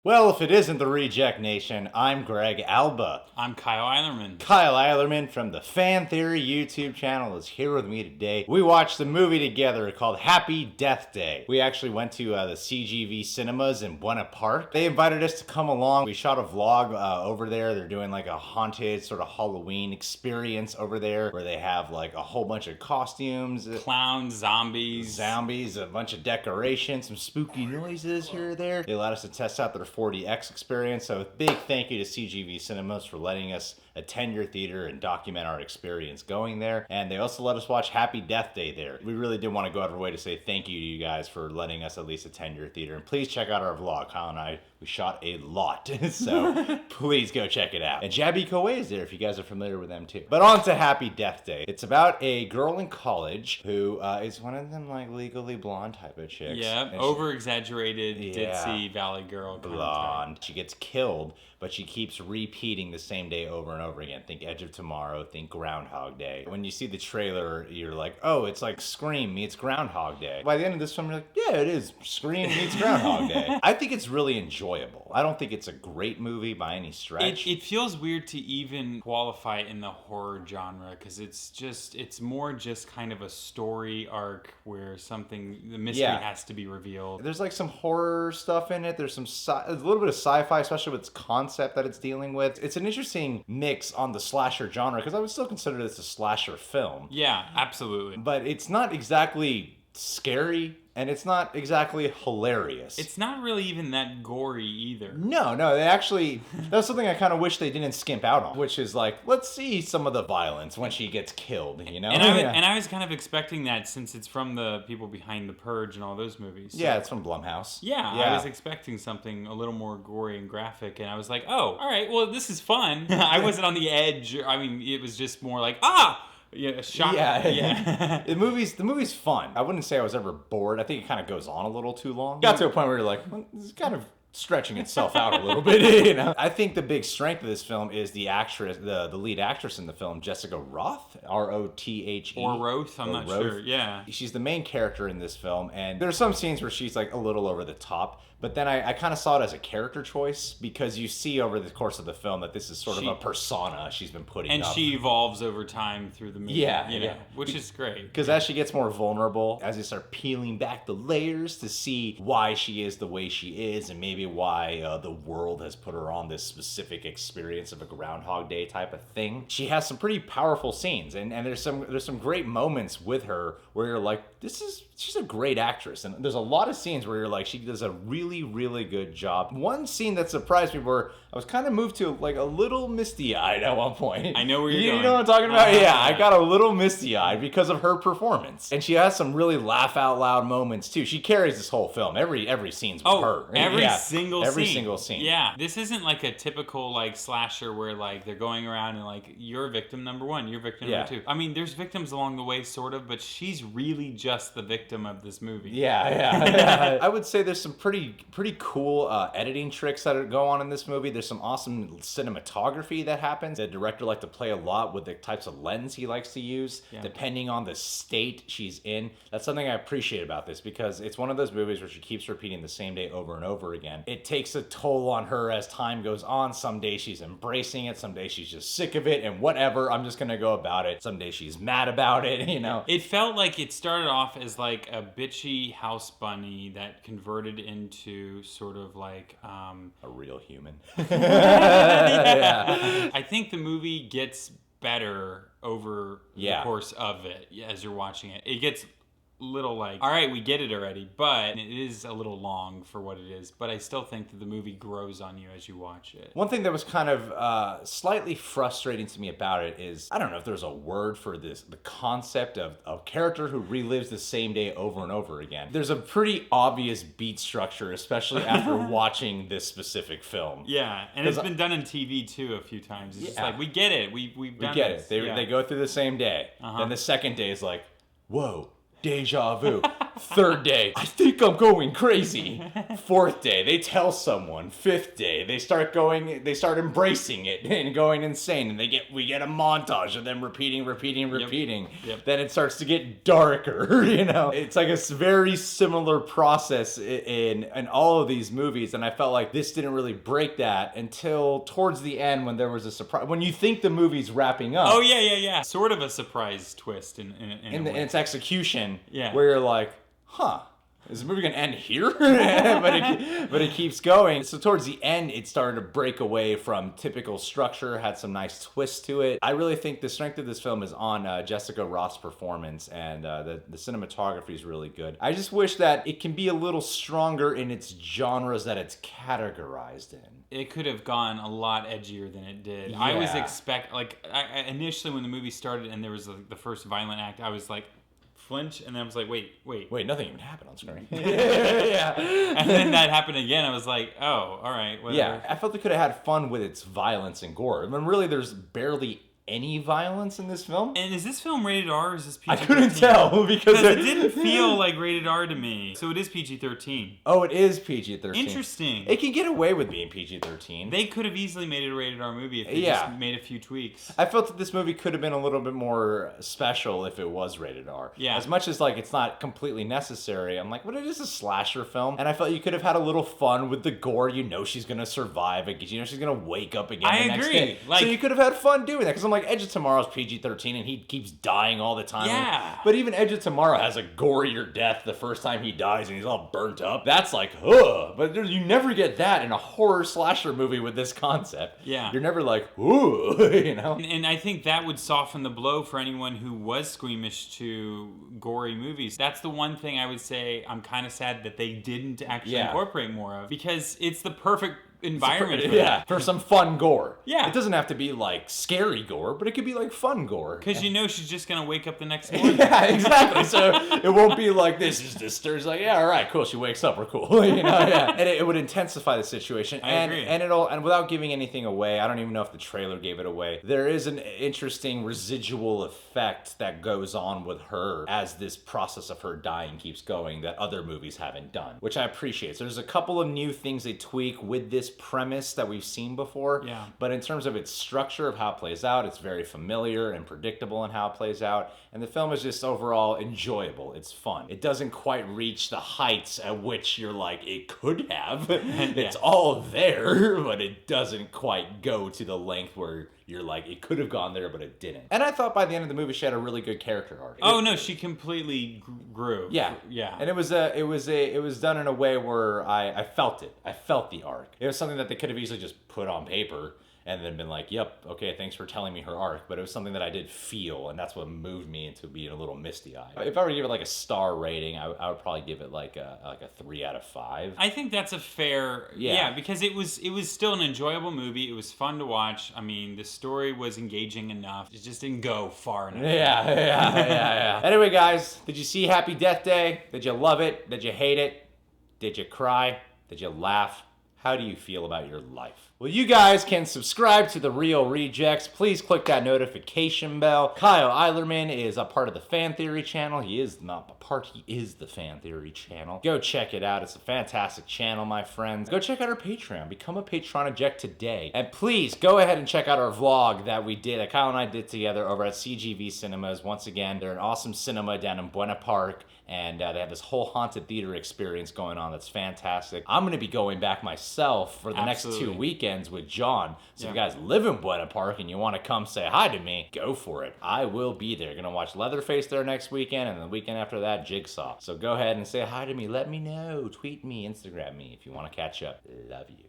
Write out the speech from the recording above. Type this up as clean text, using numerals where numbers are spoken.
Well, if it isn't the Reject Nation, I'm Greg Alba. I'm Kyle Eilerman. Kyle Eilerman from the Fan Theory YouTube channel is here with me today. We watched a movie together called Happy Death Day. We actually went to the CGV cinemas in Buena Park. They invited us to come along. We shot a vlog over there. They're doing like a haunted sort of Halloween experience over there where they have like a whole bunch of costumes. Clowns, zombies, a bunch of decorations, some spooky noises here or there. They allowed us to test out their 4DX experience, so a big thank you to CGV Cinemas for letting us attend your theater and document our experience going there. And they also let us watch Happy Death Day there. We really did want to go out of our way to say thank you to you guys for letting us at least attend your theater. And please check out our vlog. Kyle and I, we shot a lot, so please go check it out. And Jabby Koei is there if you guys are familiar with them too. But on to Happy Death Day. It's about a girl in college who is one of them like Legally Blonde type of chicks. Yeah, over-exaggerated, ditzy Valley Girl. Blonde. She gets killed, but she keeps repeating the same day over and over again. Think Edge of Tomorrow, think Groundhog Day. When you see the trailer, you're like, oh, it's like Scream meets Groundhog Day. By the end of this film, you're like, yeah, it is Scream meets Groundhog Day. I think it's really enjoyable. I don't think it's a great movie by any stretch. It feels weird to even qualify it in the horror genre because it's more just kind of a story arc where the mystery has to be revealed. There's like some horror stuff in it. There's a little bit of sci-fi, especially with its concept that it's dealing with. It's an interesting mix on the slasher genre because I would still consider this a slasher film. Yeah, absolutely. But it's not exactly scary and it's not exactly hilarious. It's not really even that gory either. No, that's something I kind of wish they didn't skimp out on, which is like, let's see some of the violence when she gets killed, you know? And I was kind of expecting that since it's from the people behind The Purge and all those movies. So. Yeah, it's from Blumhouse. Yeah, I was expecting something a little more gory and graphic, and I was like, oh, all right, well, this is fun. I wasn't on the edge. I mean, it was just more like, yeah, shock. Yeah. The movie's fun. I wouldn't say I was ever bored. I think it kind of goes on a little too long. Got to a point where you're like, well, this is kind of stretching itself out a little bit, you know? I think the big strength of this film is the actress, the lead actress in the film, Jessica Rothe, R-O-T-H-E. Or Roth, I'm not sure, yeah. She's the main character in this film, and there are some scenes where she's like a little over the top, but then I kind of saw it as a character choice because you see over the course of the film that this is sort of a persona she's been putting up. And she evolves over time through the movie, which is great. Because as she gets more vulnerable, as they start peeling back the layers to see why she is the way she is and maybe why the world has put her on this specific experience of a Groundhog Day type of thing, she has some pretty powerful scenes. And there's some great moments with her where you're like, she's a great actress. And there's a lot of scenes where you're like, she does a really, really good job. One scene that surprised me where I was kind of moved to like a little misty-eyed at one point. I know where you're going. You know what I'm talking about? I got a little misty-eyed because of her performance. And she has some really laugh-out-loud moments too. She carries this whole film. Every scene's with her. Every single scene. Yeah. This isn't like a typical like slasher where like they're going around and like, you're victim number one, you're victim number two. I mean, there's victims along the way sort of, but she's really just the victim of this movie. Yeah. I would say there's some pretty cool editing tricks that go on in this movie. There's some awesome cinematography that happens. The director likes to play a lot with the types of lens he likes to use, depending on the state she's in. That's something I appreciate about this because it's one of those movies where she keeps repeating the same day over and over again. It takes a toll on her as time goes on. Some days she's embracing it. Some days she's just sick of it and whatever, I'm just gonna go about it. Some days she's mad about it, you know. It felt like it started off as like a bitchy house bunny that converted into sort of like a real human. I think the movie gets better over the course of it as you're watching it. It gets little like, all right, we get it already, but it is a little long for what it is, but I still think that the movie grows on you as you watch it. One thing that was kind of slightly frustrating to me about it is, I don't know if there's a word for this, the concept of a character who relives the same day over and over again. There's a pretty obvious beat structure, especially after watching this specific film. Yeah, and it's been done in TV too a few times. It's just like, we get it, we've done this. They go through the same day. Then the second day is like, whoa, deja vu. Third day, I think I'm going crazy. Fourth day, they tell someone. Fifth day, they start embracing it and going insane, and we get a montage of them repeating. Yep. Then it starts to get darker, you know? It's like a very similar process in all of these movies, and I felt like this didn't really break that until towards the end when there was a surprise. When you think the movie's wrapping up. Oh, yeah. Sort of a surprise twist in its execution, yeah. where you're like, huh, is the movie gonna end here? but it keeps going. So towards the end, it started to break away from typical structure, had some nice twists to it. I really think the strength of this film is on Jessica Roth's performance, and the cinematography is really good. I just wish that it can be a little stronger in its genres that it's categorized in. It could have gone a lot edgier than it did. Yeah. I was initially when the movie started and there was the first violent act, I was like, flinch, and then I was like, wait, nothing even happened on screen. Yeah. And then that happened again. I was like, oh, all right, whatever. Yeah, I felt it could have had fun with its violence and gore. I mean, really, there's barely any violence in this film. And is this film rated R or is this PG-13? I couldn't tell because it didn't feel like rated R to me. So it is PG-13. Oh, it is PG-13. Interesting. It can get away with being PG-13. They could have easily made it a rated R movie if they just made a few tweaks. I felt that this movie could have been a little bit more special if it was rated R. Yeah. As much as like it's not completely necessary, I'm like, but it is a slasher film, and I felt you could have had a little fun with the gore. You know she's gonna survive. You know she's gonna wake up again the next day. Like, so you could have had fun doing that, because I'm like, Edge of Tomorrow's PG-13 and he keeps dying all the time. Yeah. But even Edge of Tomorrow has a gorier death the first time he dies and he's all burnt up. That's like, ugh. But you never get that in a horror slasher movie with this concept. Yeah. You're never like, ooh, you know? And I think that would soften the blow for anyone who was squeamish to gory movies. That's the one thing I would say I'm kind of sad that they didn't actually incorporate more of, because it's the perfect environment for that. For some fun gore. Yeah. It doesn't have to be like scary gore, but it could be like fun gore. Because you know she's just going to wake up the next morning. Yeah, exactly. So it won't be like this is disturbing. It's like, yeah, all right, cool. She wakes up, we're cool. You know, yeah. And it would intensify the situation. I agree. And without giving anything away, I don't even know if the trailer gave it away. There is an interesting residual effect that goes on with her as this process of her dying keeps going that other movies haven't done, which I appreciate. So there's a couple of new things they tweak with this premise that we've seen before. Yeah. But in terms of its structure of how it plays out, it's very familiar and predictable in how it plays out. And the film is just overall enjoyable. It's fun. It doesn't quite reach the heights at which you're like, it could have. It's all there, but it doesn't quite go to the length where you're like, it could have gone there, but it didn't. And I thought by the end of the movie, she had a really good character arc. No, she completely grew. Yeah. And it was done in a way where I felt it. I felt the arc. It was something that they could have easily just put on paper and then been like, yep, okay, thanks for telling me her arc. But it was something that I did feel, and that's what moved me into being a little misty-eyed. If I were to give it like a star rating, I would probably give it like a 3 out of 5. I think that's a fair, because it was still an enjoyable movie. It was fun to watch. I mean, the story was engaging enough. It just didn't go far enough. Yeah. Anyway, guys, did you see Happy Death Day? Did you love it? Did you hate it? Did you cry? Did you laugh? How do you feel about your life? Well, you guys can subscribe to The Real Rejects. Please click that notification bell. Kyle Eilerman is a part of the Fan Theory channel. He is not a part, he is the Fan Theory channel. Go check it out. It's a fantastic channel, my friends. Go check out our Patreon. Become a Patreon eject today. And please go ahead and check out our vlog that we did, that Kyle and I did together over at CGV Cinemas. Once again, they're an awesome cinema down in Buena Park. And they have this whole haunted theater experience going on that's fantastic. I'm going to be going back myself for the next 2 weekends with John. So if you guys live in Buena Park and you want to come say hi to me, go for it. I will be there. Going to watch Leatherface there next weekend, and the weekend after that, Jigsaw. So go ahead and say hi to me. Let me know. Tweet me, Instagram me if you want to catch up. Love you.